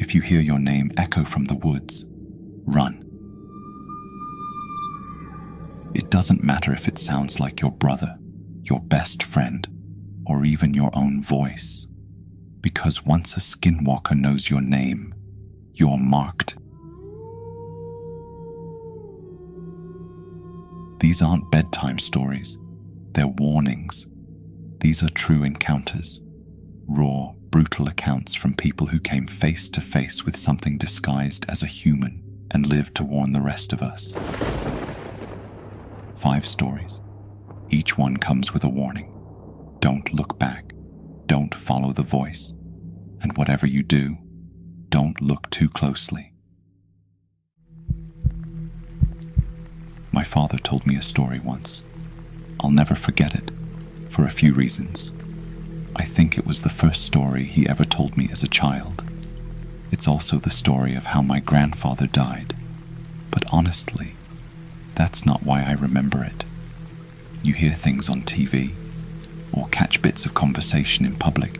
If you hear your name echo from the woods, run. It doesn't matter if it sounds like your brother, your best friend, or even your own voice, because once a skinwalker knows your name, you're marked. These aren't bedtime stories, they're warnings. These are true encounters, raw, brutal accounts from people who came face to face with something disguised as a human and lived to warn the rest of us. 5 stories. Each one comes with a warning. Don't look back. Don't follow the voice. And whatever you do, don't look too closely. My father told me a story once. I'll never forget it, for a few reasons. I think it was the first story he ever told me as a child. It's also the story of how my grandfather died. But honestly, that's not why I remember it. You hear things on TV, or catch bits of conversation in public.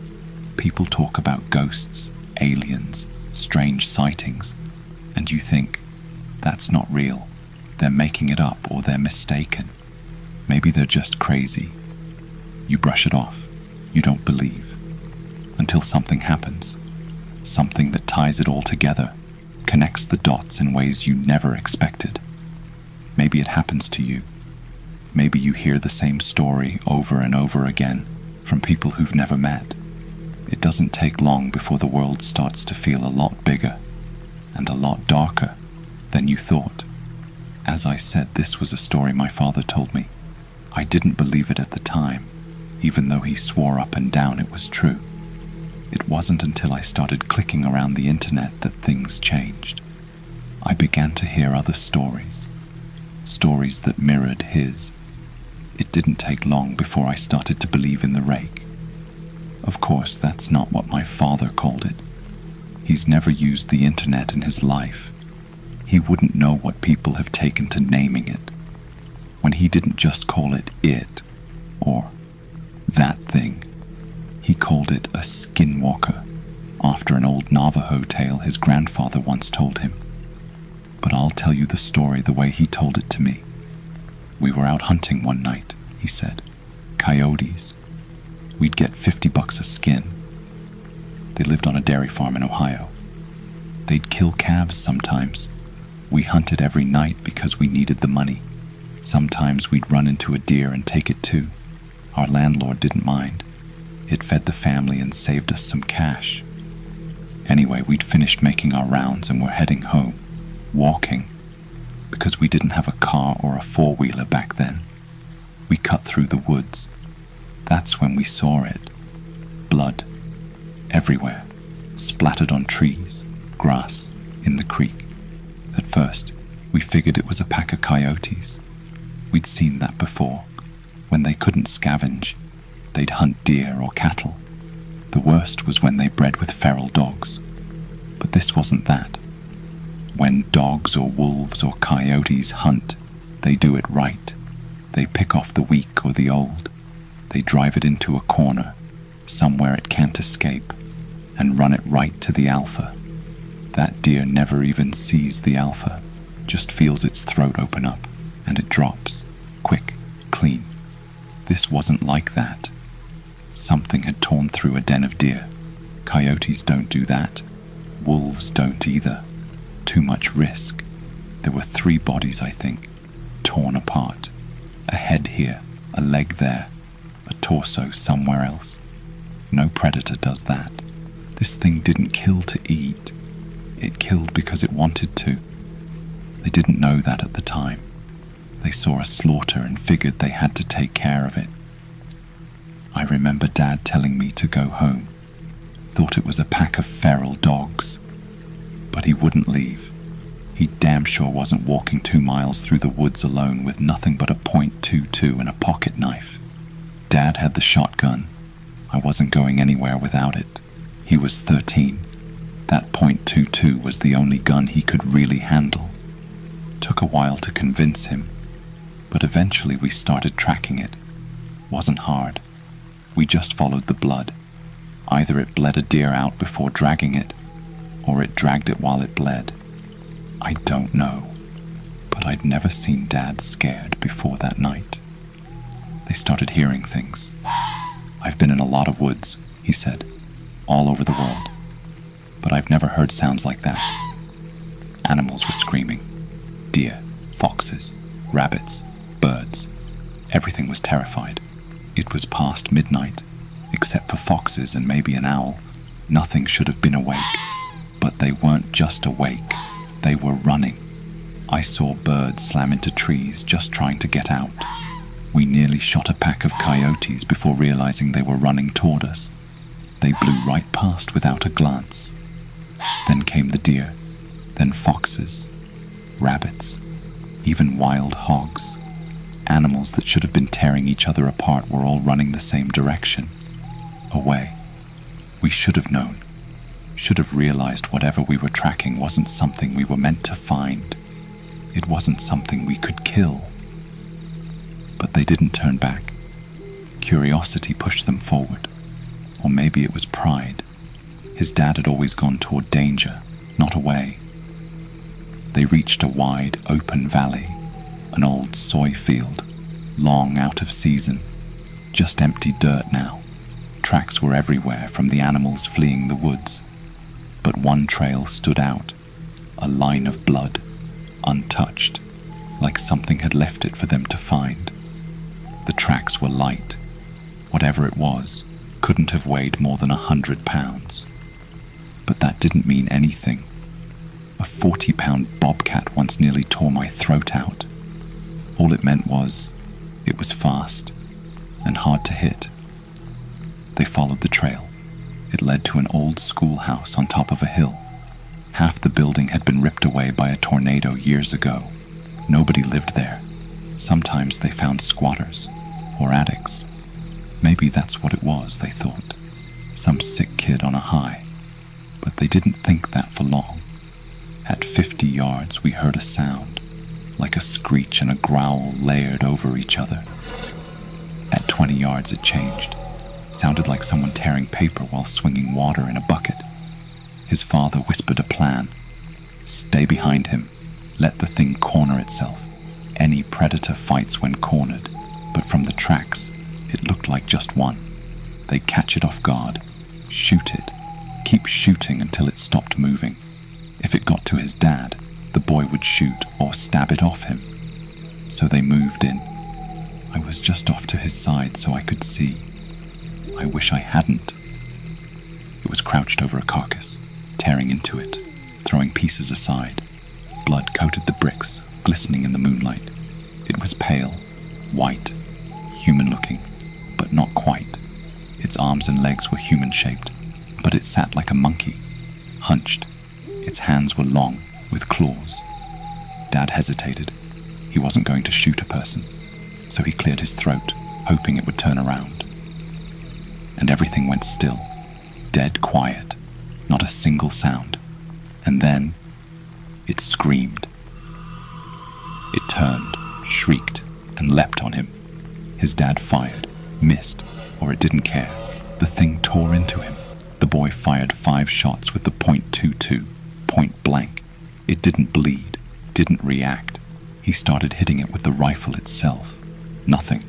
People talk about ghosts, aliens, strange sightings, and you think, that's not real. They're making it up, or they're mistaken. Maybe they're just crazy. You brush it off. You don't believe. Until something happens. Something that ties it all together, connects the dots in ways you never expected. Maybe it happens to you. Maybe you hear the same story over and over again from people who've never met. It doesn't take long before the world starts to feel a lot bigger and a lot darker than you thought. As I said, this was a story my father told me. I didn't believe it at the time, even though he swore up and down it was true. It wasn't until I started clicking around the internet that things changed. I began to hear other stories that mirrored his. It didn't take long before I started to believe in the rake. Of course, that's not what my father called it. He's never used the internet in his life. He wouldn't know what people have taken to naming it. When he didn't just call it or that thing, he called it a skinwalker, after an old Navajo tale his grandfather once told him. But I'll tell you the story the way he told it to me. We were out hunting one night, he said. Coyotes. We'd get $50 a skin. They lived on a dairy farm in Ohio. They'd kill calves sometimes. We hunted every night because we needed the money. Sometimes we'd run into a deer and take it too. Our landlord didn't mind. It fed the family and saved us some cash. Anyway, we'd finished making our rounds and were heading home, walking, because we didn't have a car or a four-wheeler back then. We cut through the woods. That's when we saw it. Blood. Everywhere. Splattered on trees, grass, in the creek. At first, we figured it was a pack of coyotes. We'd seen that before. When they couldn't scavenge, they'd hunt deer or cattle. The worst was when they bred with feral dogs. But this wasn't that. When dogs or wolves or coyotes hunt, they do it right. They pick off the weak or the old. They drive it into a corner, somewhere it can't escape, and run it right to the alpha. That deer never even sees the alpha, just feels its throat open up, and it drops, quick, clean. This wasn't like that. Something had torn through a den of deer. Coyotes don't do that. Wolves don't either. Too much risk. There were 3 bodies, I think, torn apart. A head here, a leg there, a torso somewhere else. No predator does that. This thing didn't kill to eat. It killed because it wanted to. They didn't know that at the time. They saw a slaughter and figured they had to take care of it. I remember Dad telling me to go home. Thought it was a pack of feral dogs. But he wouldn't leave. He damn sure wasn't walking 2 miles through the woods alone with nothing but a .22 and a pocket knife. Dad had the shotgun. I wasn't going anywhere without it. He was 13. That .22 was the only gun he could really handle. Took a while to convince him, but eventually we started tracking it. Wasn't hard. We just followed the blood. Either it bled a deer out before dragging it, or it dragged it while it bled. I don't know, but I'd never seen Dad scared before that night. They started hearing things. I've been in a lot of woods, he said, all over the world, but I've never heard sounds like that. Animals were screaming. Deer, foxes, rabbits, birds. Everything was terrified. It was past midnight, except for foxes and maybe an owl. Nothing should have been awake, but they weren't just awake. They were running. I saw birds slam into trees just trying to get out. We nearly shot a pack of coyotes before realizing they were running toward us. They blew right past without a glance. Then came the deer, then foxes, rabbits, even wild hogs. Animals that should have been tearing each other apart were all running the same direction. Away. We should have known. Should have realized whatever we were tracking wasn't something we were meant to find. It wasn't something we could kill. But they didn't turn back. Curiosity pushed them forward. Or maybe it was pride. His dad had always gone toward danger, not away. They reached a wide, open valley, an old soy field, long out of season, just empty dirt now. Tracks were everywhere from the animals fleeing the woods. But one trail stood out, a line of blood, untouched, like something had left it for them to find. The tracks were light. Whatever it was couldn't have weighed more than 100 pounds. But that didn't mean anything. A 40-pound bobcat once nearly tore my throat out. All it meant was, it was fast and hard to hit. They followed the trail. It led to an old schoolhouse on top of a hill. Half the building had been ripped away by a tornado years ago. Nobody lived there. Sometimes they found squatters or addicts. Maybe that's what it was, they thought. Some sick kid on a high. But they didn't think that for long. At 50 yards, we heard a sound, like a screech and a growl layered over each other. At 20 yards, it changed. Sounded like someone tearing paper while swinging water in a bucket. His father whispered a plan. Stay behind him. Let the thing corner itself. Any predator fights when cornered, but from the tracks, it looked like just one. They'd catch it off guard, shoot it, keep shooting until it stopped moving. If it got to his dad, the boy would shoot or stab it off him. So they moved in. I was just off to his side so I could see. I wish I hadn't. It was crouched over a carcass, tearing into it, throwing pieces aside. Blood coated the bricks, glistening in the moonlight. It was pale, white, human-looking, but not quite. Its arms and legs were human-shaped, but it sat like a monkey, hunched. Its hands were long, with claws. Dad hesitated. He wasn't going to shoot a person, so he cleared his throat, hoping it would turn around. And everything went still, dead quiet, not a single sound. And then, it screamed. It turned, shrieked, and leapt on him. His dad fired, missed, or it didn't care. The thing tore into him. The boy fired 5 shots with the .22, point blank. It didn't bleed, didn't react. He started hitting it with the rifle itself. Nothing.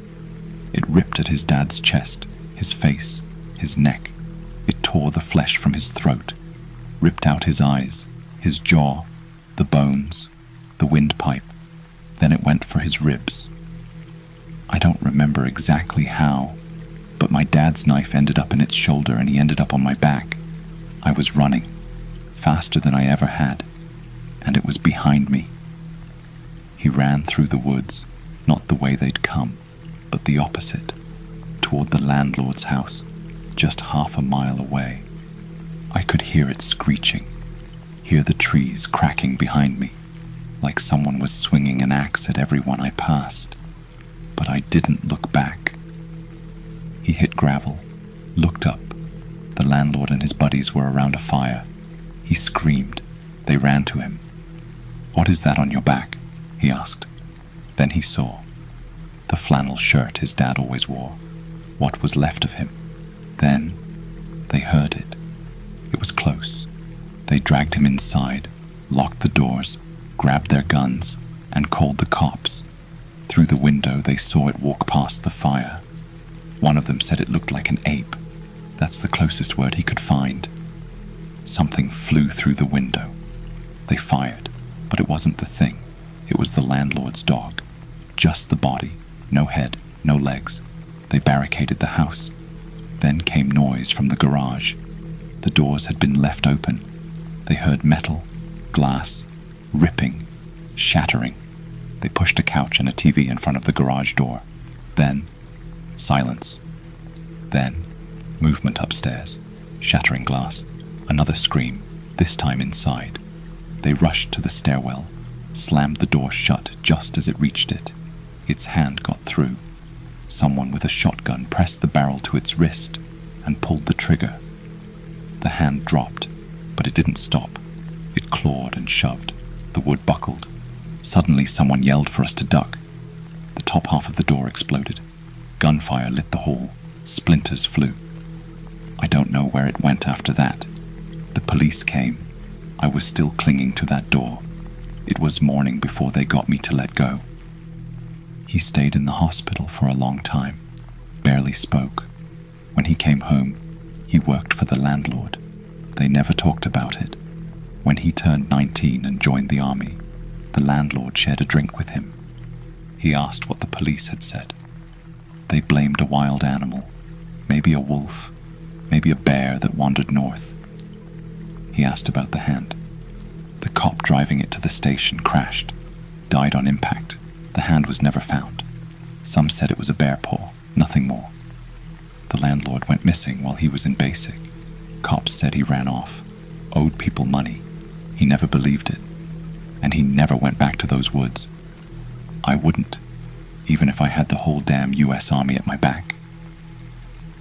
It ripped at his dad's chest, his face, his neck. It tore the flesh from his throat, ripped out his eyes, his jaw, the bones, the windpipe. Then it went for his ribs. I don't remember exactly how, but my dad's knife ended up in its shoulder and he ended up on my back. I was running, faster than I ever had, and it was behind me. He ran through the woods, not the way they'd come, but the opposite, toward the landlord's house, just half a mile away. I could hear it screeching, hear the trees cracking behind me, like someone was swinging an axe at everyone I passed. But I didn't look back. He hit gravel, looked up. The landlord and his buddies were around a fire. He screamed. They ran to him. "What is that on your back?" he asked. Then he saw the flannel shirt his dad always wore, what was left of him. Then they heard it. It was close. They They dragged him inside, locked the doors, grabbed their guns, and called the cops. Through the window, they saw it walk past the fire. One of them said it looked like an ape. That's the closest word he could find. Something flew through the window. They fired, but it wasn't the thing. It was the landlord's dog. Just the body, no head, no legs. They barricaded the house. Then came noise from the garage. The doors had been left open. They heard metal, glass, ripping, shattering. They pushed a couch and a TV in front of the garage door. Then, silence. Then, movement upstairs, shattering glass. Another scream, this time inside. They rushed to the stairwell, slammed the door shut just as it reached it. Its hand got through. Someone with a shotgun pressed the barrel to its wrist and pulled the trigger. The hand dropped, but it didn't stop. It clawed and shoved. The wood buckled. Suddenly, someone yelled for us to duck. The top half of the door exploded. Gunfire lit the hall. Splinters flew. I don't know where it went after that. The police came. I was still clinging to that door. It was morning before they got me to let go. He stayed in the hospital for a long time, barely spoke. When he came home, he worked for the landlord. They never talked about it. When he turned 19 and joined the army, the landlord shared a drink with him. He asked what the police had said. They blamed a wild animal, maybe a wolf, maybe a bear that wandered north. He asked about the hand. The cop driving it to the station crashed, died on impact. The hand was never found. Some said it was a bear paw, nothing more. The landlord went missing while he was in basic. Cops said he ran off, owed people money. He never believed it. And he never went back to those woods. I wouldn't, even if I had the whole damn US Army at my back.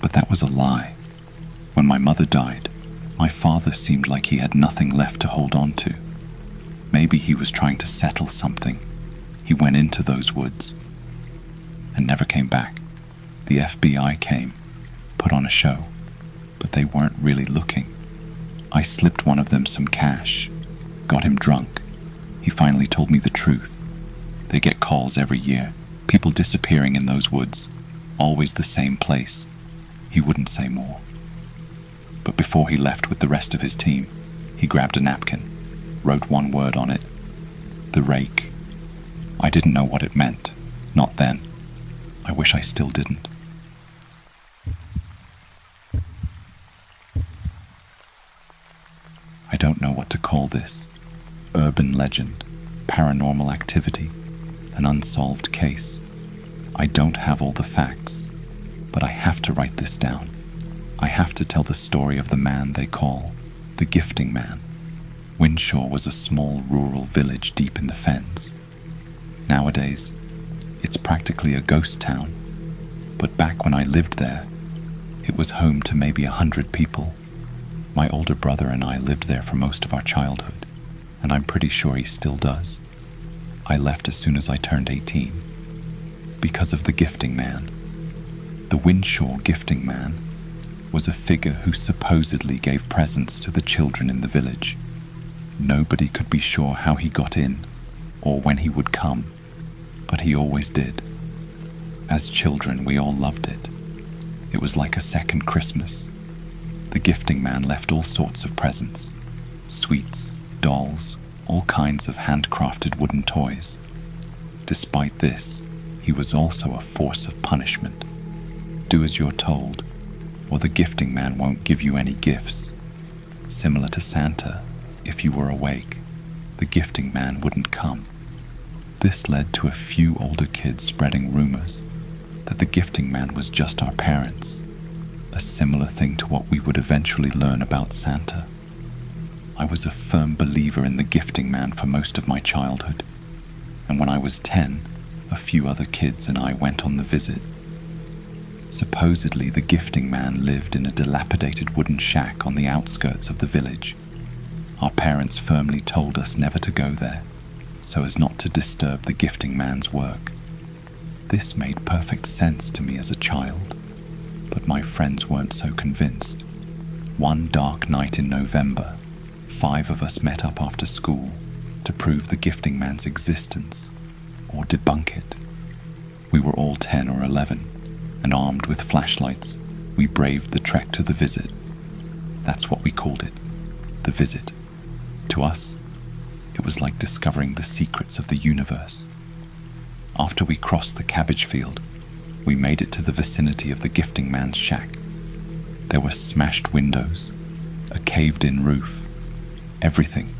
But that was a lie. When my mother died, my father seemed like he had nothing left to hold on to. Maybe he was trying to settle something. He went into those woods and never came back. The FBI came, put on a show, but they weren't really looking. I slipped one of them some cash, got him drunk. He finally told me the truth. They get calls every year, people disappearing in those woods, always the same place. He wouldn't say more. But before he left with the rest of his team, he grabbed a napkin, wrote one word on it: the rake. I didn't know what it meant, not then. I wish I still didn't. I don't know what to call this. Urban legend, paranormal activity, an unsolved case. I don't have all the facts, but I have to write this down. I have to tell the story of the man they call the Gifting Man. Winshaw was a small rural village deep in the fens. Nowadays, it's practically a ghost town, but back when I lived there, it was home to maybe 100 people. My older brother and I lived there for most of our childhood, and I'm pretty sure he still does. I left as soon as I turned 18, because of the Gifting Man. The Winshaw Gifting Man was a figure who supposedly gave presents to the children in the village. Nobody could be sure how he got in, or when he would come, but he always did. As children, we all loved it. It was like a second Christmas. The Gifting Man left all sorts of presents: sweets, dolls, all kinds of handcrafted wooden toys. Despite this, he was also a force of punishment. Do as you're told, or the Gifting Man won't give you any gifts. Similar to Santa, if you were awake, the Gifting Man wouldn't come. This led to a few older kids spreading rumors that the Gifting Man was just our parents, a similar thing to what we would eventually learn about Santa. I was a firm believer in the Gifting Man for most of my childhood, and when I was 10, a few other kids and I went on the visit. Supposedly, the Gifting Man lived in a dilapidated wooden shack on the outskirts of the village. Our parents firmly told us never to go there, so as not to disturb the Gifting Man's work. This made perfect sense to me as a child, but my friends weren't so convinced. One dark night in November, 5 of us met up after school to prove the gifting man's existence or debunk it. We were all 10 or 11, and armed with flashlights, we braved the trek to the visit. That's what we called it, the visit. To us, it was like discovering the secrets of the universe. After we crossed the cabbage field, we made it to the vicinity of the gifting man's shack. There were smashed windows, a caved-in roof, everything.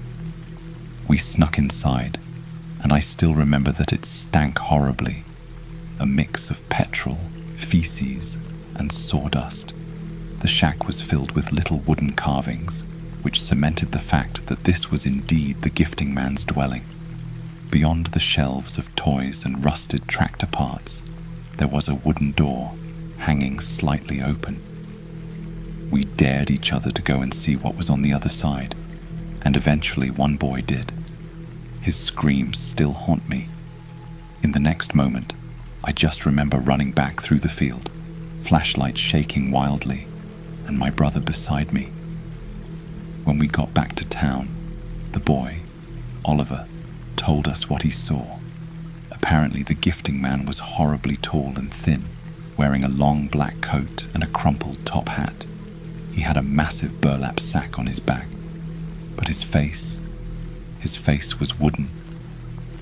We snuck inside, and I still remember that it stank horribly, a mix of petrol, feces, and sawdust. The shack was filled with little wooden carvings, which cemented the fact that this was indeed the gifting man's dwelling. Beyond the shelves of toys and rusted tractor parts, there was a wooden door hanging slightly open. We dared each other to go and see what was on the other side, and eventually one boy did. His screams still haunt me. In the next moment, I just remember running back through the field, flashlight shaking wildly, and my brother beside me. When we got back to town, the boy, Oliver, told us what he saw. Apparently the gifting man was horribly tall and thin, wearing a long black coat and a crumpled top hat. He had a massive burlap sack on his back, but his face was wooden.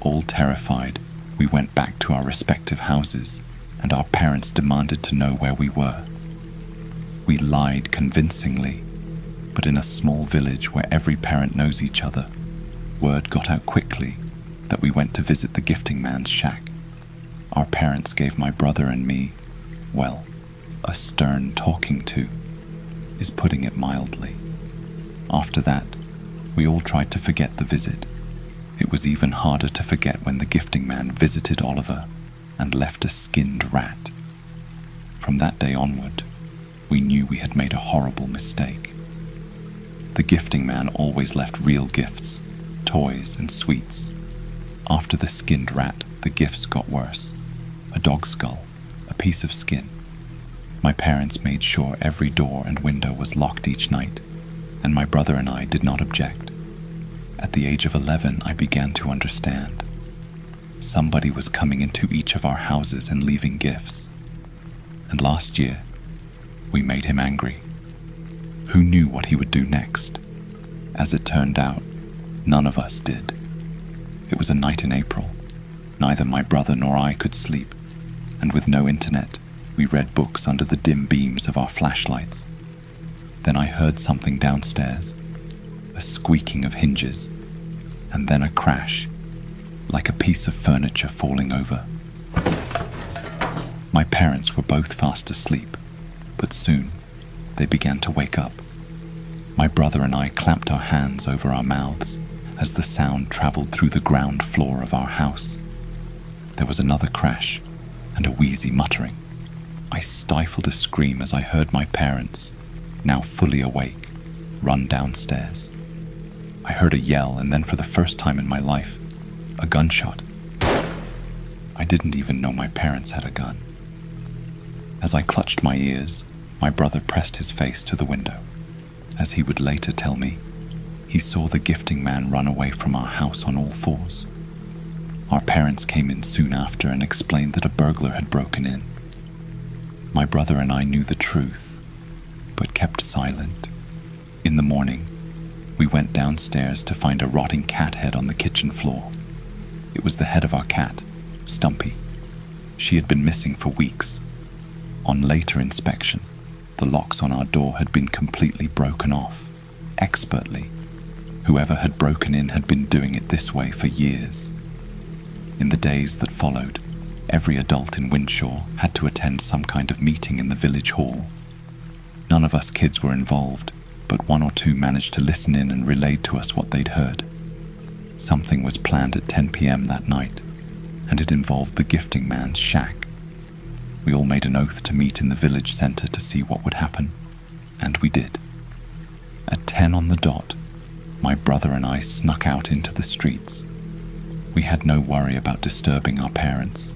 All terrified, we went back to our respective houses, and our parents demanded to know where we were. We lied convincingly, but in a small village where every parent knows each other, word got out quickly that we went to visit the gifting man's shack. Our parents gave my brother and me, well, a stern talking to, is putting it mildly. After that, we all tried to forget the visit. It was even harder to forget when the gifting man visited Oliver and left a skinned rat. From that day onward, we knew we had made a horrible mistake. The gifting man always left real gifts, toys and sweets. After the skinned rat, the gifts got worse. A dog skull, a piece of skin. My parents made sure every door and window was locked each night, and my brother and I did not object. At the age of 11, I began to understand. Somebody was coming into each of our houses and leaving gifts. And last year, we made him angry. Who knew what he would do next? As it turned out, none of us did. It was a night in April. Neither my brother nor I could sleep, and with no internet, we read books under the dim beams of our flashlights. Then I heard something downstairs, a squeaking of hinges, and then a crash, like a piece of furniture falling over. My parents were both fast asleep, but soon they began to wake up. My brother and I clamped our hands over our mouths as the sound traveled through the ground floor of our house. There was another crash and a wheezy muttering. I stifled a scream as I heard my parents, now fully awake, run downstairs. I heard a yell, and then for the first time in my life, a gunshot. I didn't even know my parents had a gun. As I clutched my ears, my brother pressed his face to the window. As he would later tell me, he saw the gifting man run away from our house on all fours. Our parents came in soon after and explained that a burglar had broken in. My brother and I knew the truth, but kept silent. In the morning, we went downstairs to find a rotting cat head on the kitchen floor. It was the head of our cat, Stumpy. She had been missing for weeks. On later inspection, the locks on our door had been completely broken off, expertly. Whoever had broken in had been doing it this way for years. In the days that followed, every adult in Winshaw had to attend some kind of meeting in the village hall. None of us kids were involved, but 1 or 2 managed to listen in and relayed to us what they'd heard. Something was planned at 10 p.m. that night, and it involved the gifting man's shack. We all made an oath to meet in the village center to see what would happen, and we did. At 10 on the dot, my brother and I snuck out into the streets. We had no worry about disturbing our parents.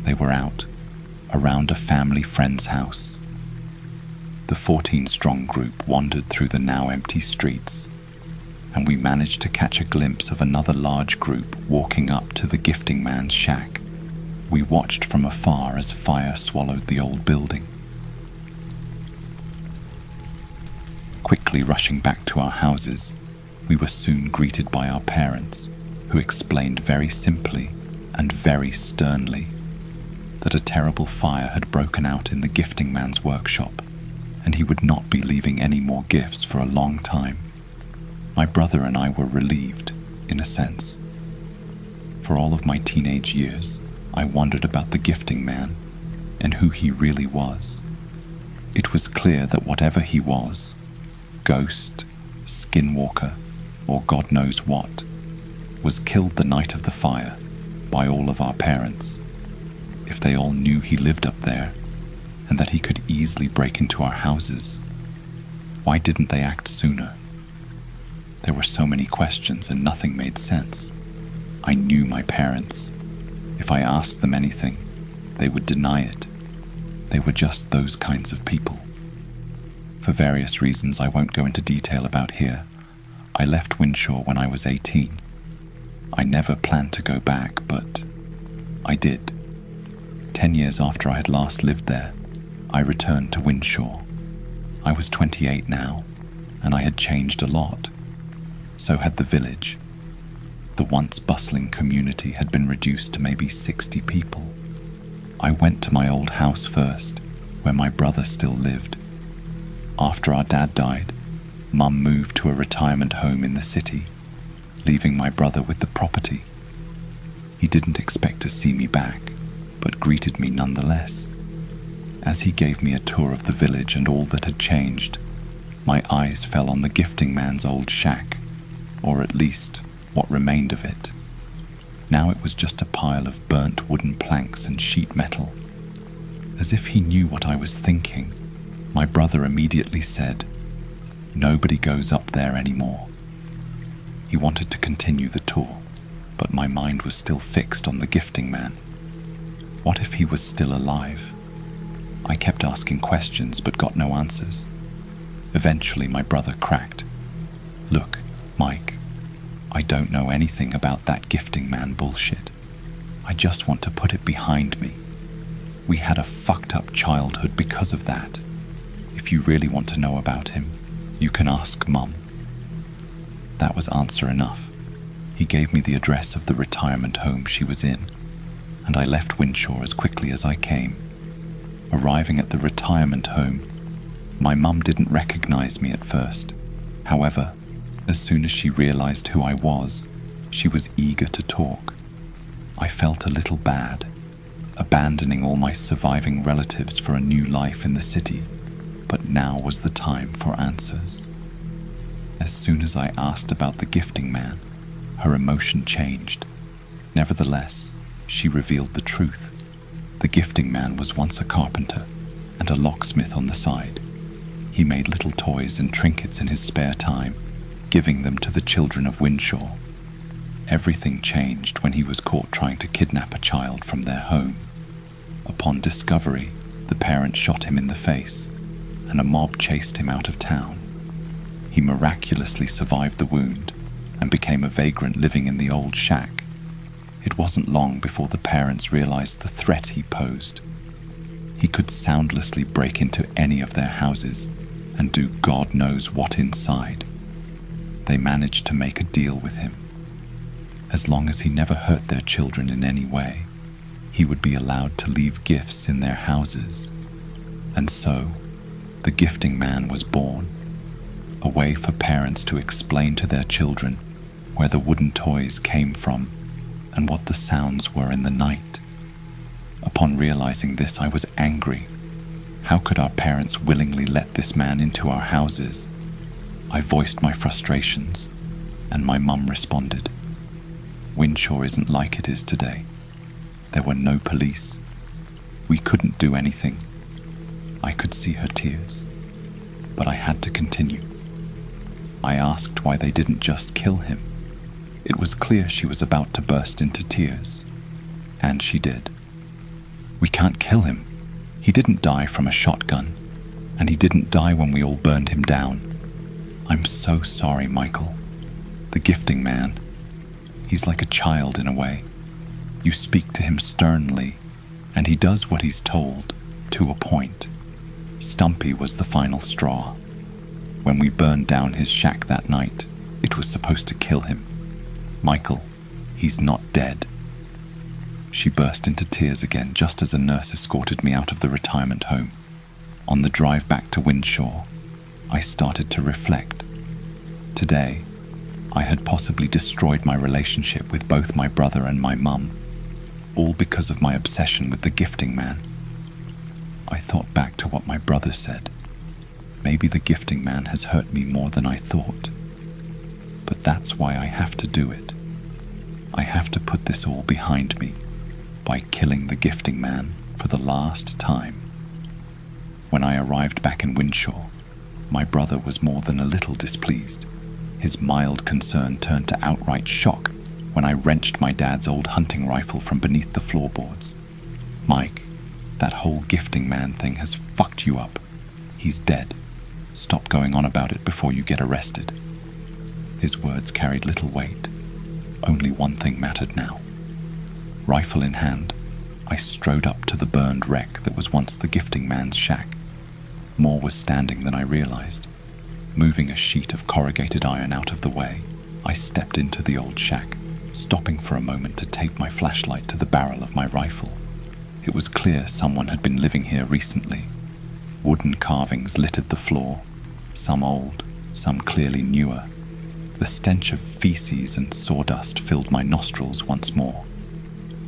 They were out, around a family friend's house. The 14-strong group wandered through the now empty streets. and we managed to catch a glimpse of another large group walking up to the gifting man's shack. We watched from afar as fire swallowed the old building. Quickly rushing back to our houses, we were soon greeted by our parents, who explained very simply and very sternly that a terrible fire had broken out in the gifting man's workshop, and he would not be leaving any more gifts for a long time. My brother and I were relieved, in a sense. For all of my teenage years, I wondered about the gifting man and who he really was. It was clear that whatever he was, ghost, skinwalker, or God knows what, was killed the night of the fire by all of our parents. If they all knew he lived up there and that he could easily break into our houses, why didn't they act sooner? There were so many questions and nothing made sense. I knew my parents. If I asked them anything, they would deny it. They were just those kinds of people. For various reasons I won't go into detail about here, I left Winshaw when I was 18. I never planned to go back, but I did. 10 years after I had last lived there, I returned to Winshaw. I was 28 now, and I had changed a lot. So had the village. The once bustling community had been reduced to maybe 60 people. I went to my old house first, where my brother still lived. After our dad died, Mum moved to a retirement home in the city, leaving my brother with the property. He didn't expect to see me back, but greeted me nonetheless. As he gave me a tour of the village and all that had changed, my eyes fell on the gifting man's old shack, or at least what remained of it. Now it was just a pile of burnt wooden planks and sheet metal. As if he knew what I was thinking, my brother immediately said, "Nobody goes up there anymore." He wanted to continue the tour, but my mind was still fixed on the gifting man. What if he was still alive? I kept asking questions but got no answers. Eventually my brother cracked. "Look, Mike, I don't know anything about that gifting man bullshit. I just want to put it behind me. We had a fucked up childhood because of that. If you really want to know about him, you can ask Mum." That was answer enough. He gave me the address of the retirement home she was in, and I left Winshaw as quickly as I came. Arriving at the retirement home, my mum didn't recognize me at first. However, as soon as she realized who I was, she was eager to talk. I felt a little bad, abandoning all my surviving relatives for a new life in the city, but now was the time for answers. As soon as I asked about the gifting man, her emotion changed. Nevertheless, she revealed the truth. The gifting man was once a carpenter and a locksmith on the side. He made little toys and trinkets in his spare time, giving them to the children of Winshaw. Everything changed when he was caught trying to kidnap a child from their home. Upon discovery, the parents shot him in the face, and a mob chased him out of town. He miraculously survived the wound and became a vagrant living in the old shack. It wasn't long before the parents realized the threat he posed. He could soundlessly break into any of their houses and do God knows what inside. They managed to make a deal with him. As long as he never hurt their children in any way, he would be allowed to leave gifts in their houses. And so, the gifting man was born, a way for parents to explain to their children where the wooden toys came from and what the sounds were in the night. Upon realizing this, I was angry. How could our parents willingly let this man into our houses? I voiced my frustrations, and my mum responded. Winshaw isn't like it is today. There were no police. We couldn't do anything. I could see her tears, but I had to continue. I asked why they didn't just kill him. It was clear she was about to burst into tears, and she did. "We can't kill him. He didn't die from a shotgun, and he didn't die when we all burned him down. I'm so sorry, Michael. The gifting man. He's like a child in a way. You speak to him sternly, and he does what he's told, to a point. Stumpy was the final straw. When we burned down his shack that night, it was supposed to kill him. Michael, he's not dead. She burst into tears again just as a nurse escorted me out of the retirement home. On the drive back to Windshaw, I started to reflect. Today, I had possibly destroyed my relationship with both my brother and my mum, all because of my obsession with the gifting man. I thought back to what my brother said. Maybe the gifting man has hurt me more than I thought. But that's why I have to do it. I have to put this all behind me by killing the gifting man for the last time. When I arrived back in Windshaw, my brother was more than a little displeased. His mild concern turned to outright shock when I wrenched my dad's old hunting rifle from beneath the floorboards. Mike, that whole gifting man thing has fucked you up. He's dead. Stop going on about it before you get arrested. His words carried little weight. Only one thing mattered now. Rifle in hand, I strode up to the burned wreck that was once the gifting man's shack. More was standing than I realized. Moving a sheet of corrugated iron out of the way, I stepped into the old shack, stopping for a moment to tape my flashlight to the barrel of my rifle. It was clear someone had been living here recently. Wooden carvings littered the floor, some old, some clearly newer. The stench of feces and sawdust filled my nostrils once more.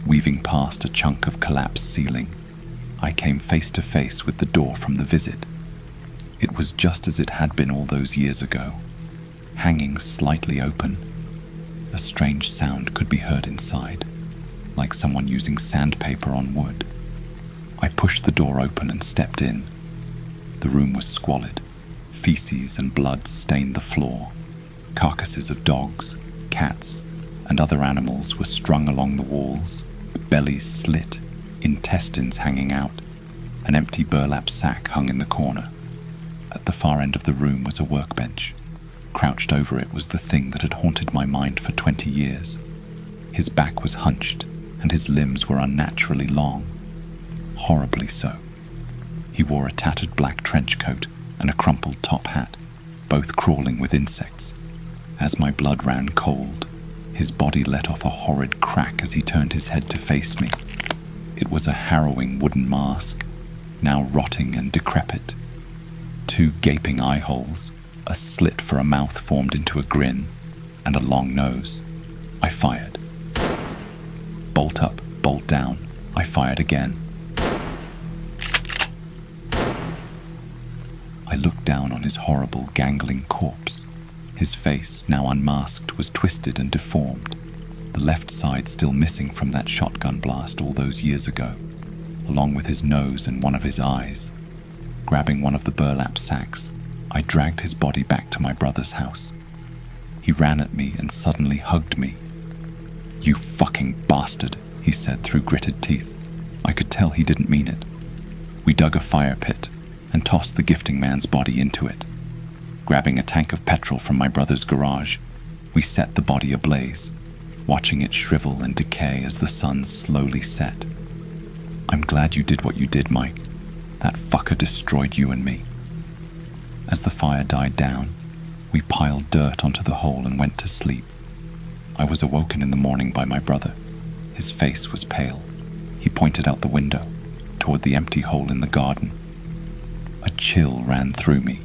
Weaving past a chunk of collapsed ceiling, I came face to face with the door from the visit. It was just as it had been all those years ago, hanging slightly open. A strange sound could be heard inside, like someone using sandpaper on wood. I pushed the door open and stepped in. The room was squalid. Feces and blood stained the floor. Carcasses of dogs, cats, and other animals were strung along the walls, bellies slit, intestines hanging out. An empty burlap sack hung in the corner. At the far end of the room was a workbench. Crouched over it was the thing that had haunted my mind for 20 years. His back was hunched, and his limbs were unnaturally long. Horribly so. He wore a tattered black trench coat and a crumpled top hat, both crawling with insects. As my blood ran cold, his body let off a horrid crack as he turned his head to face me. It was a harrowing wooden mask, now rotting and decrepit. 2 gaping eye holes, a slit for a mouth formed into a grin, and a long nose. I fired. Bolt up, bolt down. I fired again. I looked down on his horrible, gangling corpse. His face, now unmasked, was twisted and deformed, the left side still missing from that shotgun blast all those years ago, along with his nose and one of his eyes. Grabbing one of the burlap sacks, I dragged his body back to my brother's house. He ran at me and suddenly hugged me. "You fucking bastard," he said through gritted teeth. I could tell he didn't mean it. We dug a fire pit and tossed the gifting man's body into it. Grabbing a tank of petrol from my brother's garage, we set the body ablaze, watching it shrivel and decay as the sun slowly set. "I'm glad you did what you did, Mike. That fucker destroyed you and me." As the fire died down, we piled dirt onto the hole and went to sleep. I was awoken in the morning by my brother. His face was pale. He pointed out the window, toward the empty hole in the garden. A chill ran through me.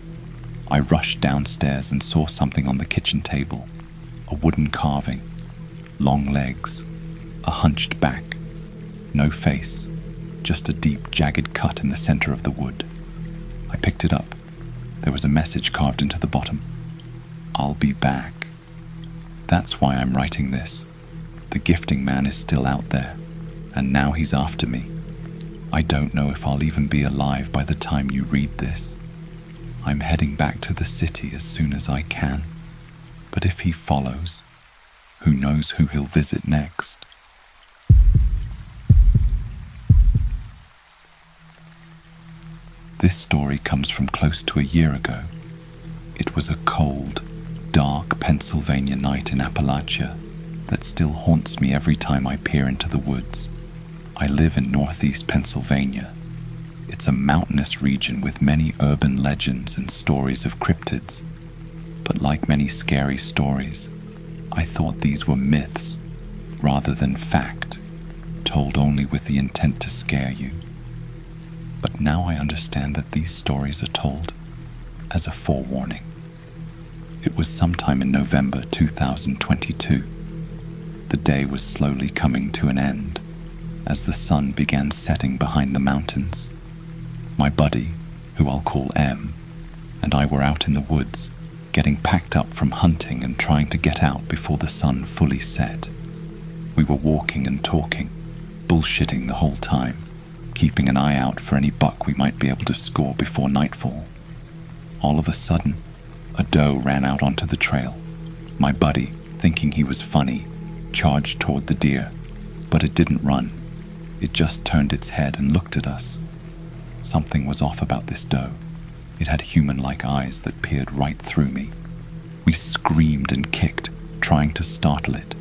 I rushed downstairs and saw something on the kitchen table. A wooden carving, long legs, a hunched back, no face, just a deep, jagged cut in the center of the wood. I picked it up. There was a message carved into the bottom. "I'll be back." That's why I'm writing this. The gifting man is still out there, and now he's after me. I don't know if I'll even be alive by the time you read this. I'm heading back to the city as soon as I can. But if he follows, who knows who he'll visit next? This story comes from close to a year ago. It was a cold, dark Pennsylvania night in Appalachia that still haunts me every time I peer into the woods. I live in northeast Pennsylvania. It's a mountainous region with many urban legends and stories of cryptids. But like many scary stories, I thought these were myths rather than fact, told only with the intent to scare you. But now I understand that these stories are told as a forewarning. It was sometime in November 2022. The day was slowly coming to an end as the sun began setting behind the mountains. My buddy, who I'll call M, and I were out in the woods, getting packed up from hunting and trying to get out before the sun fully set. We were walking and talking, bullshitting the whole time, keeping an eye out for any buck we might be able to score before nightfall. All of a sudden, a doe ran out onto the trail. My buddy, thinking he was funny, charged toward the deer, but it didn't run. It just turned its head and looked at us. Something was off about this doe. It had human-like eyes that peered right through me. We screamed and kicked, trying to startle it,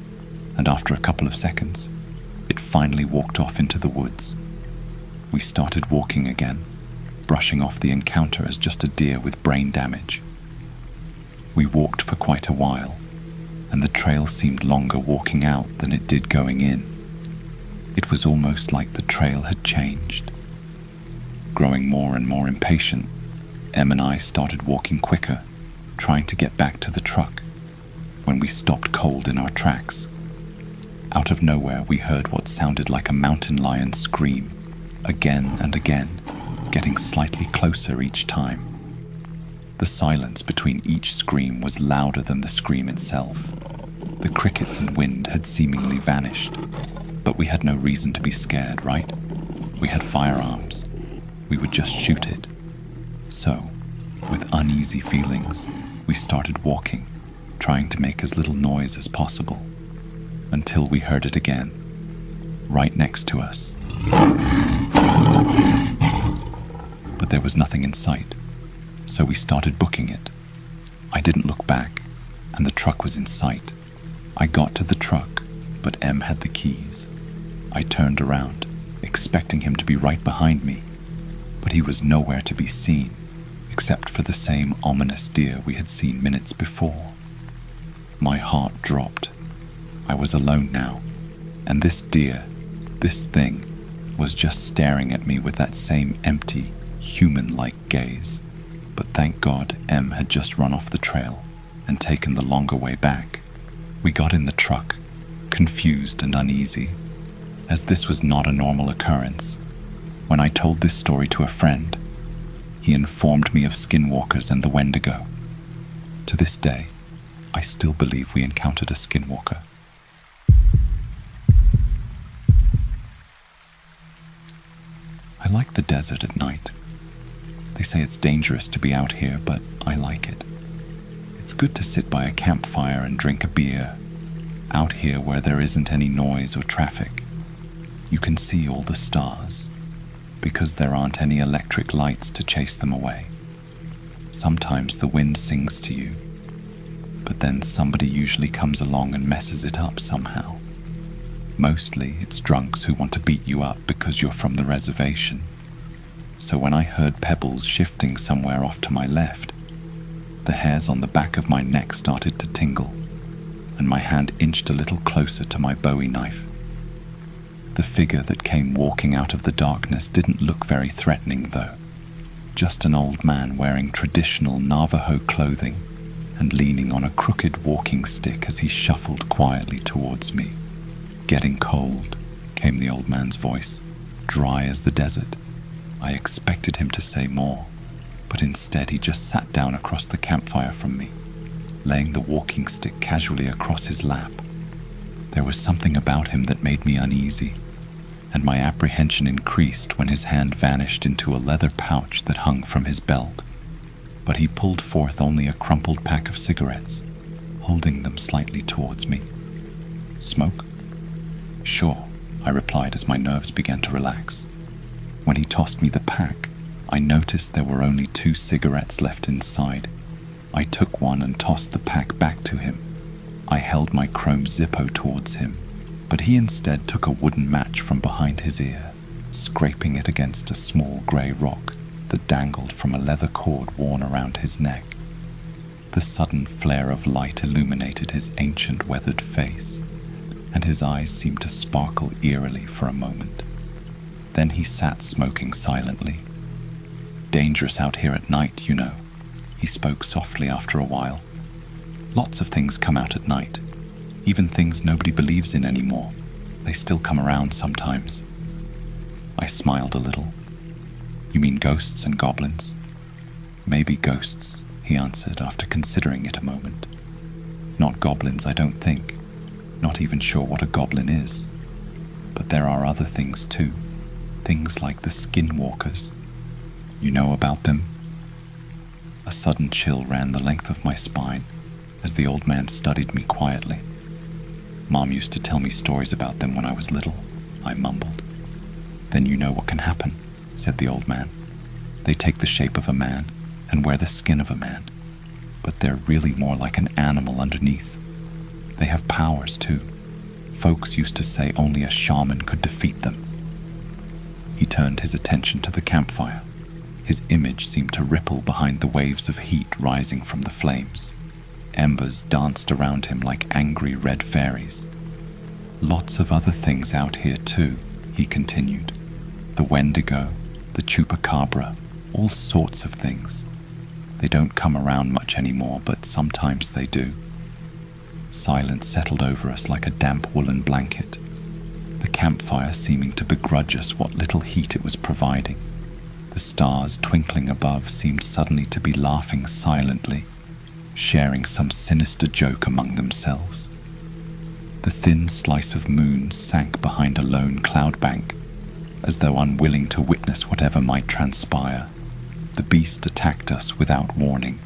and after a couple of seconds, it finally walked off into the woods. We started walking again, brushing off the encounter as just a deer with brain damage. We walked for quite a while, and the trail seemed longer walking out than it did going in. It was almost like the trail had changed. Growing more and more impatient, Em and I started walking quicker, trying to get back to the truck, when we stopped cold in our tracks. Out of nowhere, we heard what sounded like a mountain lion scream, again and again, getting slightly closer each time. The silence between each scream was louder than the scream itself. The crickets and wind had seemingly vanished, but we had no reason to be scared, right? We had firearms. We would just shoot it. So, with uneasy feelings, we started walking, trying to make as little noise as possible, until we heard it again, right next to us. But there was nothing in sight, so we started booking it. I didn't look back, and the truck was in sight. I got to the truck, but M had the keys. I turned around, expecting him to be right behind me, but he was nowhere to be seen, except for the same ominous deer we had seen minutes before. My heart dropped. I was alone now, and this deer, this thing, was just staring at me with that same empty, human-like gaze. But thank God M had just run off the trail and taken the longer way back. We got in the truck, confused and uneasy, as this was not a normal occurrence. When I told this story to a friend, he informed me of skinwalkers and the Wendigo. To this day, I still believe we encountered a skinwalker. I like the desert at night. They say it's dangerous to be out here, but I like it. It's good to sit by a campfire and drink a beer, out here where there isn't any noise or traffic. You can see all the stars, because there aren't any electric lights to chase them away. Sometimes the wind sings to you, but then somebody usually comes along and messes it up somehow. Mostly it's drunks who want to beat you up because you're from the reservation. So when I heard pebbles shifting somewhere off to my left, the hairs on the back of my neck started to tingle, and my hand inched a little closer to my Bowie knife. The figure that came walking out of the darkness didn't look very threatening, though. Just an old man wearing traditional Navajo clothing and leaning on a crooked walking stick as he shuffled quietly towards me. "Getting cold," came the old man's voice, dry as the desert. I expected him to say more, but instead he just sat down across the campfire from me, laying the walking stick casually across his lap. There was something about him that made me uneasy, and my apprehension increased when his hand vanished into a leather pouch that hung from his belt. But he pulled forth only a crumpled pack of cigarettes, holding them slightly towards me. "Smoke?" "Sure," I replied as my nerves began to relax. When he tossed me the pack, I noticed there were only 2 cigarettes left inside, I took one and tossed the pack back to him. I held my chrome Zippo towards him, but he instead took a wooden match from behind his ear, scraping it against a small grey rock that dangled from a leather cord worn around his neck. The sudden flare of light illuminated his ancient weathered face, and his eyes seemed to sparkle eerily for a moment. Then he sat smoking silently. "Dangerous out here at night, you know," he spoke softly after a while. "Lots of things come out at night, even things nobody believes in anymore. They still come around sometimes." I smiled a little. "You mean ghosts and goblins?" "Maybe ghosts," he answered after considering it a moment. "Not goblins, I don't think. Not even sure what a goblin is. But there are other things too. Things like the Skinwalkers. You know about them?" A sudden chill ran the length of my spine as the old man studied me quietly. "Mom used to tell me stories about them when I was little," I mumbled. "Then you know what can happen," said the old man. "They take the shape of a man and wear the skin of a man, but they're really more like an animal underneath. They have powers too. Folks used to say only a shaman could defeat them." He turned his attention to the campfire. His image seemed to ripple behind the waves of heat rising from the flames. Embers danced around him like angry red fairies. "Lots of other things out here too," he continued. "The Wendigo, the Chupacabra, all sorts of things. They don't come around much anymore, but sometimes they do." Silence settled over us like a damp woolen blanket, the campfire seeming to begrudge us what little heat it was providing. The stars twinkling above seemed suddenly to be laughing silently, sharing some sinister joke among themselves. The thin slice of moon sank behind a lone cloud bank, as though unwilling to witness whatever might transpire. The beast attacked us without warning.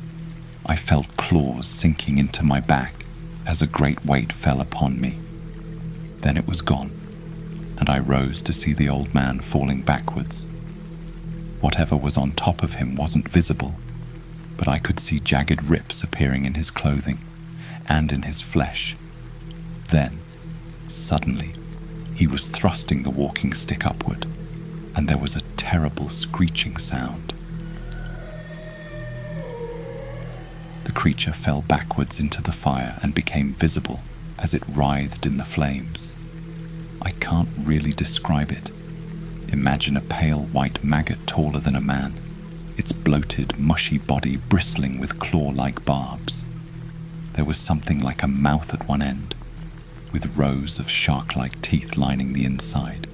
I felt claws sinking into my back as a great weight fell upon me. Then it was gone, and I rose to see the old man falling backwards. Whatever was on top of him wasn't visible, but I could see jagged rips appearing in his clothing and in his flesh. Then, suddenly, he was thrusting the walking stick upward, and there was a terrible screeching sound. The creature fell backwards into the fire and became visible as it writhed in the flames. I can't really describe it. Imagine a pale white maggot taller than a man, its bloated, mushy body bristling with claw-like barbs. There was something like a mouth at one end, with rows of shark-like teeth lining the inside.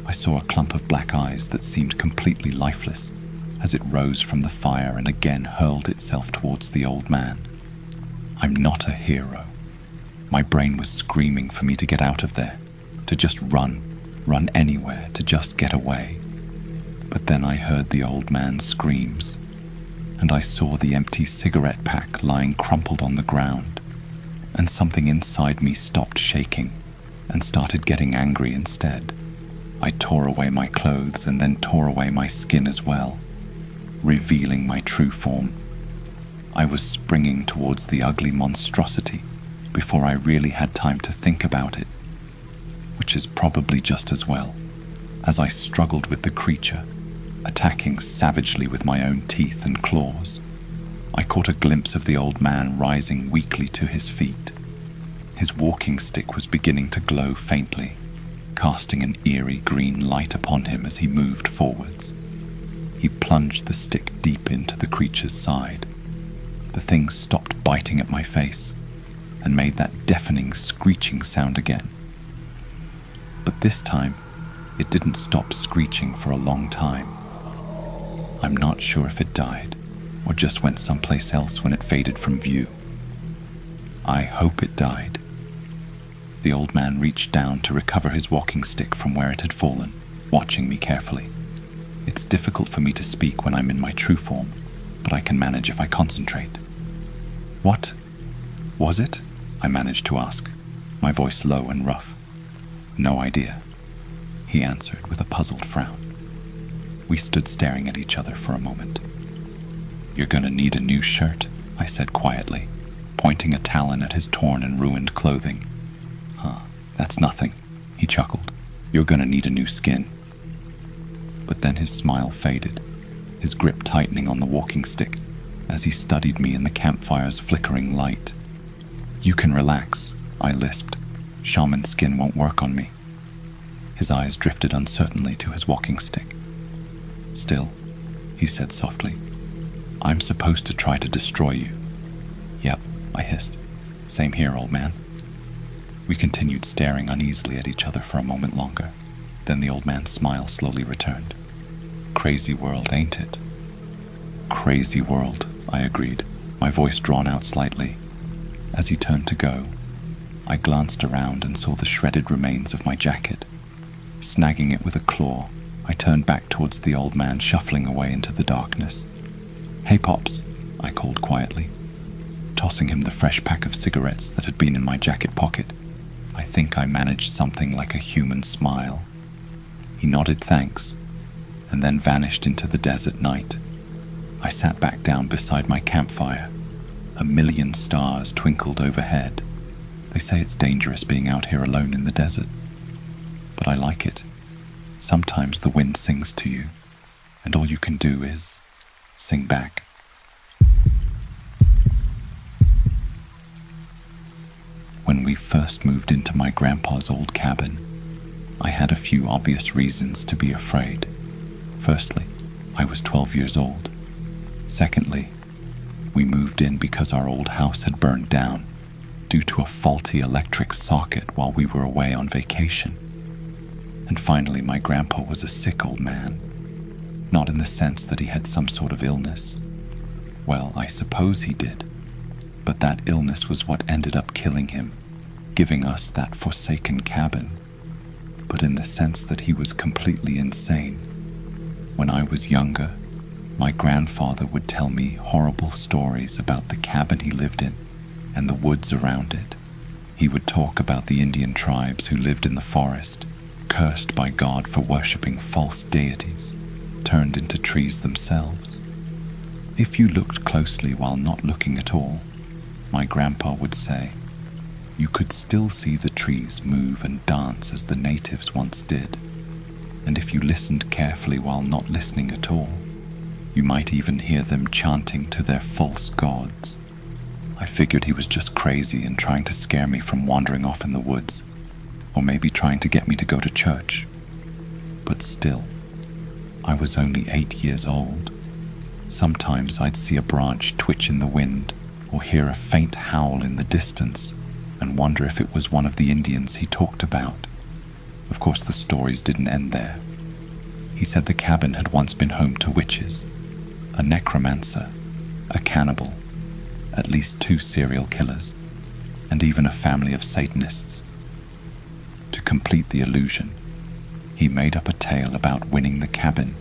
I saw a clump of black eyes that seemed completely lifeless as it rose from the fire and again hurled itself towards the old man. I'm not a hero. My brain was screaming for me to get out of there, to just run anywhere, to just get away. But then I heard the old man's screams, and I saw the empty cigarette pack lying crumpled on the ground, and something inside me stopped shaking and started getting angry instead. I tore away my clothes and then tore away my skin as well, revealing my true form. I was springing towards the ugly monstrosity before I really had time to think about it, which is probably just as well. As I struggled with the creature, attacking savagely with my own teeth and claws, I caught a glimpse of the old man rising weakly to his feet. His walking stick was beginning to glow faintly, casting an eerie green light upon him as he moved forwards. He plunged the stick deep into the creature's side. The thing stopped biting at my face and made that deafening screeching sound again. But this time, it didn't stop screeching for a long time. I'm not sure if it died or just went someplace else when it faded from view. I hope it died. The old man reached down to recover his walking stick from where it had fallen, watching me carefully. It's difficult for me to speak when I'm in my true form, but I can manage if I concentrate. "What was it?" I managed to ask, my voice low and rough. "No idea," he answered with a puzzled frown. We stood staring at each other for a moment. "You're gonna need a new shirt," I said quietly, pointing a talon at his torn and ruined clothing. That's nothing, he chuckled. You're gonna need a new skin. But then his smile faded, his grip tightening on the walking stick as he studied me in the campfire's flickering light. You can relax, I lisped. Shaman skin won't work on me. His eyes drifted uncertainly to his walking stick. Still, he said softly, I'm supposed to try to destroy you. Yep, I hissed. Same here, old man. We continued staring uneasily at each other for a moment longer. Then the old man's smile slowly returned. Crazy world, ain't it? Crazy world, I agreed, my voice drawn out slightly. As he turned to go, I glanced around and saw the shredded remains of my jacket. Snagging it with a claw, I turned back towards the old man shuffling away into the darkness. Hey, Pops, I called quietly, tossing him the fresh pack of cigarettes that had been in my jacket pocket. I think I managed something like a human smile. He nodded thanks, and then vanished into the desert night. I sat back down beside my campfire. A million stars twinkled overhead. They say it's dangerous being out here alone in the desert, but I like it. Sometimes the wind sings to you, and all you can do is sing back. When we first moved into my grandpa's old cabin, I had a few obvious reasons to be afraid. Firstly, I was 12 years old. Secondly, we moved in because our old house had burned down due to a faulty electric socket while we were away on vacation. And finally, my grandpa was a sick old man. Not in the sense that he had some sort of illness. Well, I suppose he did. But that illness was what ended up killing him, giving us that forsaken cabin. But in the sense that he was completely insane. When I was younger, my grandfather would tell me horrible stories about the cabin he lived in and the woods around it. He would talk about the Indian tribes who lived in the forest, cursed by God for worshipping false deities, turned into trees themselves. If you looked closely while not looking at all, my grandpa would say, you could still see the trees move and dance as the natives once did. And if you listened carefully while not listening at all, you might even hear them chanting to their false gods. I figured he was just crazy and trying to scare me from wandering off in the woods, or maybe trying to get me to go to church. But still, I was only 8 years old. Sometimes I'd see a branch twitch in the wind or hear a faint howl in the distance and wonder if it was one of the Indians he talked about. Of course, the stories didn't end there. He said the cabin had once been home to witches, a necromancer, a cannibal, at least 2 serial killers, and even a family of Satanists. To complete the illusion, he made up a tale about winning the cabin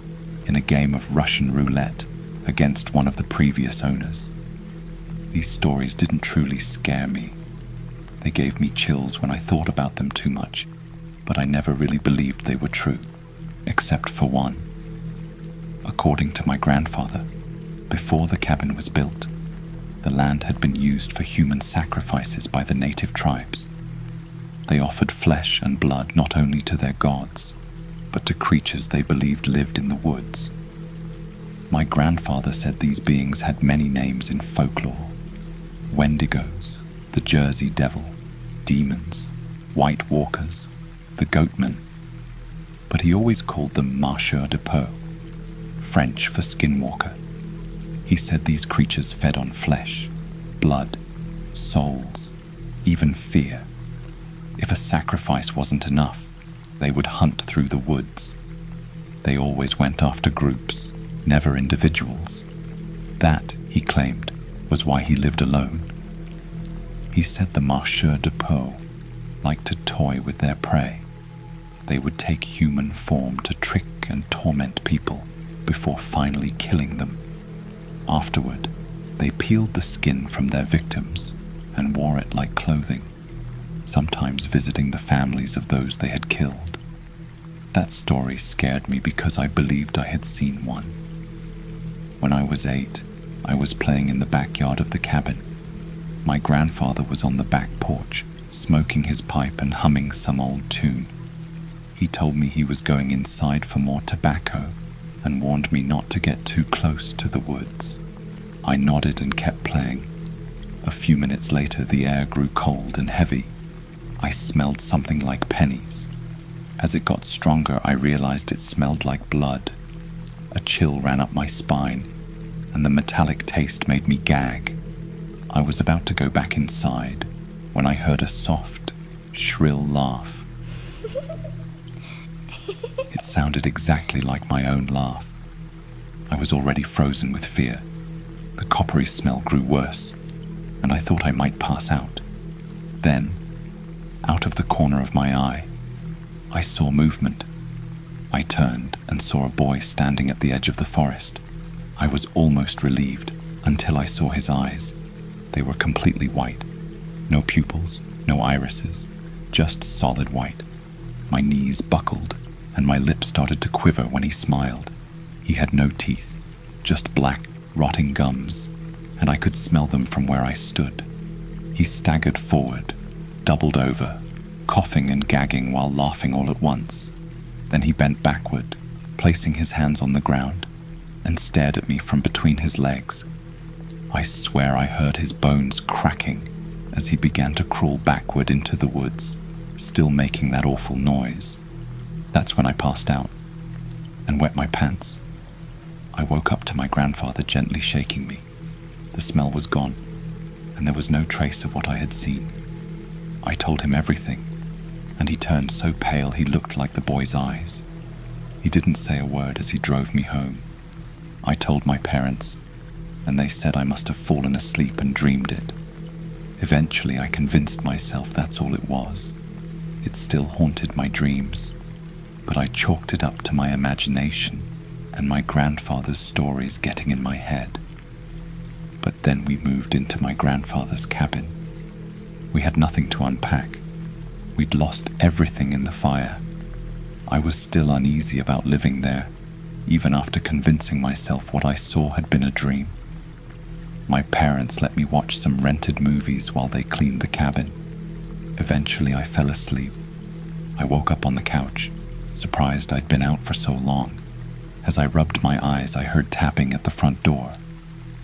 in a game of Russian roulette against one of the previous owners. These stories didn't truly scare me. They gave me chills when I thought about them too much, but I never really believed they were true, except for one. According to my grandfather, before the cabin was built, the land had been used for human sacrifices by the native tribes. They offered flesh and blood not only to their gods, but to creatures they believed lived in the woods. My grandfather said these beings had many names in folklore: Wendigos, the Jersey Devil, demons, White Walkers, the Goatmen. But he always called them Marcheurs de Peau, French for Skinwalker. He said these creatures fed on flesh, blood, souls, even fear. If a sacrifice wasn't enough, they would hunt through the woods. They always went after groups, never individuals. That, he claimed, was why he lived alone. He said the Marcheurs de Peau liked to toy with their prey. They would take human form to trick and torment people before finally killing them. Afterward, they peeled the skin from their victims and wore it like clothing, sometimes visiting the families of those they had killed. That story scared me because I believed I had seen one. When I was 8, I was playing in the backyard of the cabin. My grandfather was on the back porch, smoking his pipe and humming some old tune. He told me he was going inside for more tobacco and warned me not to get too close to the woods. I nodded and kept playing. A few minutes later, the air grew cold and heavy. I smelled something like pennies. As it got stronger, I realized it smelled like blood. A chill ran up my spine, and the metallic taste made me gag. I was about to go back inside when I heard a soft, shrill laugh. It sounded exactly like my own laugh. I was already frozen with fear. The coppery smell grew worse, and I thought I might pass out. Then, out of the corner of my eye, I saw movement. I turned and saw a boy standing at the edge of the forest. I was almost relieved until I saw his eyes. They were completely white. No pupils, no irises, just solid white. My knees buckled, and my lips started to quiver when he smiled. He had no teeth, just black, rotting gums, and I could smell them from where I stood. He staggered forward, doubled over, coughing and gagging while laughing all at once. Then he bent backward, placing his hands on the ground, and stared at me from between his legs. I swear I heard his bones cracking as he began to crawl backward into the woods, still making that awful noise. That's when I passed out and wet my pants. I woke up to my grandfather gently shaking me. The smell was gone, and there was no trace of what I had seen. I told him everything, and he turned so pale he looked like the boy's eyes. He didn't say a word as he drove me home. I told my parents, and they said I must have fallen asleep and dreamed it. Eventually, I convinced myself that's all it was. It still haunted my dreams, but I chalked it up to my imagination and my grandfather's stories getting in my head. But then we moved into my grandfather's cabin. We had nothing to unpack. We'd lost everything in the fire. I was still uneasy about living there, even after convincing myself what I saw had been a dream. My parents let me watch some rented movies while they cleaned the cabin. Eventually, I fell asleep. I woke up on the couch, surprised I'd been out for so long. As I rubbed my eyes, I heard tapping at the front door.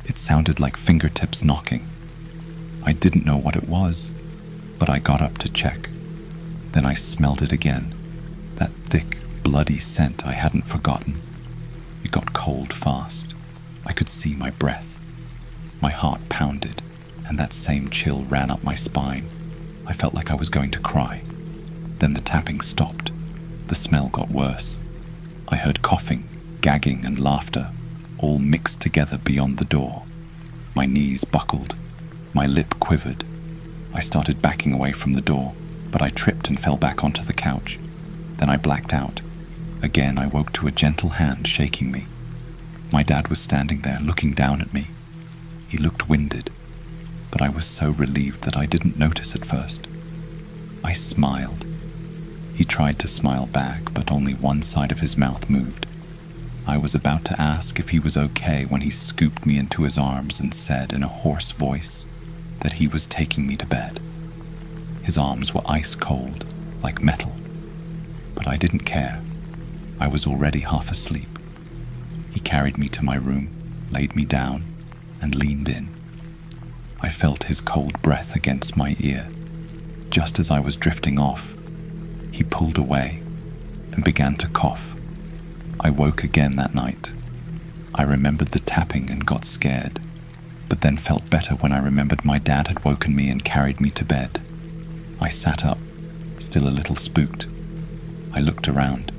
It sounded like fingertips knocking. I didn't know what it was, but I got up to check. Then I smelled it again, that thick, bloody scent I hadn't forgotten. It got cold fast. I could see my breath. My heart pounded, and that same chill ran up my spine. I felt like I was going to cry. Then the tapping stopped. The smell got worse. I heard coughing, gagging, and laughter, all mixed together beyond the door. My knees buckled. My lip quivered. I started backing away from the door, but I tripped and fell back onto the couch. Then I blacked out. Again, I woke to a gentle hand shaking me. My dad was standing there looking down at me. He looked winded, but I was so relieved that I didn't notice at first. I smiled. He tried to smile back, but only one side of his mouth moved. I was about to ask if he was okay when he scooped me into his arms and said in a hoarse voice that he was taking me to bed. His arms were ice cold, like metal, but I didn't care. I was already half asleep. He carried me to my room, laid me down, and leaned in. I felt his cold breath against my ear. Just as I was drifting off, he pulled away and began to cough. I woke again that night. I remembered the tapping and got scared, but then felt better when I remembered my dad had woken me and carried me to bed. I sat up, still a little spooked. I looked around.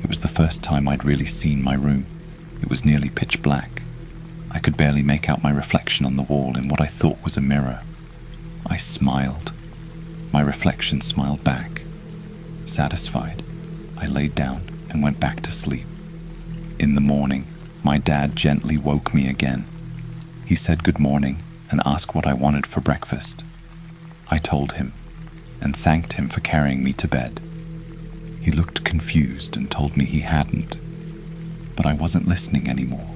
It was the first time I'd really seen my room. It was nearly pitch black. I could barely make out my reflection on the wall in what I thought was a mirror. I smiled. My reflection smiled back. Satisfied, I laid down and went back to sleep. In the morning, my dad gently woke me again. He said good morning and asked what I wanted for breakfast. I told him and thanked him for carrying me to bed. He looked confused and told me he hadn't, but I wasn't listening anymore.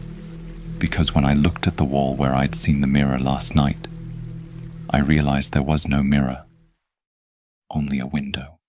because when I looked at the wall where I'd seen the mirror last night, I realized there was no mirror, only a window.